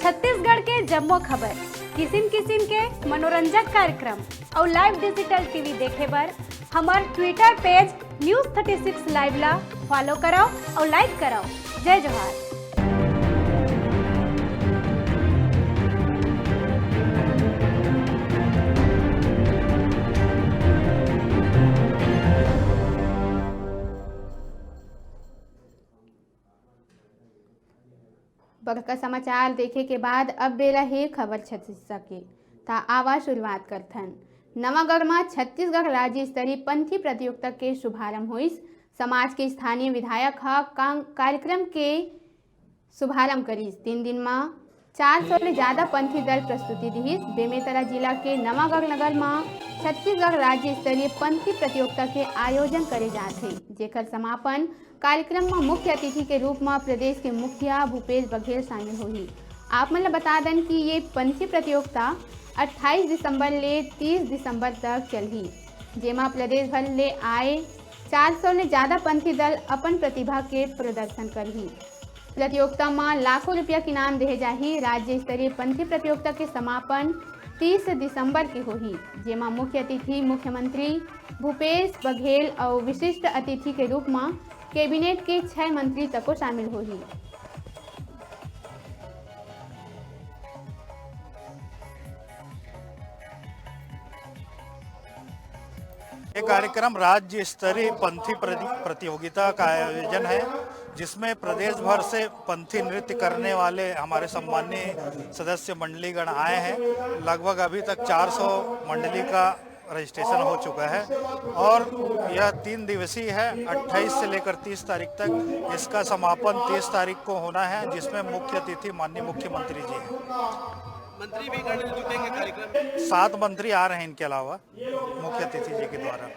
छत्तीसगढ़ के जम्मो खबर, किसिम किसिम के मनोरंजक कार्यक्रम और लाइव डिजिटल टीवी देखे बर हमार ट्विटर पेज News36 लाइव ला फॉलो कराओ और लाइक कराओ। जय जोहार। बड़का समाचार देखे के बाद अब बेला है खबर छत्तीसगढ़ के। ता आवा शुरुआत करथन। नवागढ़ में छत्तीसगढ़ राज्य स्तरीय पंथी प्रतियोगिता के शुभारंभ हुइस। समाज के स्थानीय विधायक कार्यक्रम के शुभारंभ करिस। 3 दिन में 400 से ज्यादा पंथी दल प्रस्तुति दिहिस। बेमेतरा जिला के नवागढ़ नगर में छत्तीसगढ़ राज्य स्तरीय पंथी प्रतियोगिता के आयोजन करे जाथे, जेकर समापन कार्यक्रम में मुख्य अतिथि के रूप में प्रदेश के मुखिया भूपेश बघेल शामिल होही। आप मन बता दें कि ये पंथी प्रतियोगिता 28 दिसंबर ले 30 दिसंबर तक चलही, जेमा प्रदेश भर ले आए 400 से ज्यादा पंथी दल अपन प्रतिभा के प्रदर्शन करही। प्रतियोगिता में लाखों रुपया के इनाम देहे जाही। राज्य स्तरीय पंथी प्रतियोगिता के समापन 30 दिसंबर के होही, जेमा मुख्य अतिथि मुख्यमंत्री भूपेश बघेल और विशिष्ट अतिथि के रूप में कैबिनेट के 6 मंत्री तको शामिल होही। ये कार्यक्रम राज्य स्तरीय पंथी प्रतियोगिता का आयोजन है, जिसमें प्रदेश भर से पंथी नृत्य करने वाले हमारे सम्मानीय सदस्य मंडलीगण आए हैं। लगभग अभी तक 400 मंडली का रजिस्ट्रेशन हो चुका है और यह 3 दिवसीय है। 28 से लेकर 30 तारीख तक इसका समापन 30 तारीख को होना है, जिसमें मुख्य अतिथि माननीय मुख्यमंत्री जी हैं। मंत्री भी जुटेंगे कार्यक्रम में। 7 मंत्री आ रहे हैं इनके अलावा मुख्य अतिथि जी के द्वारा।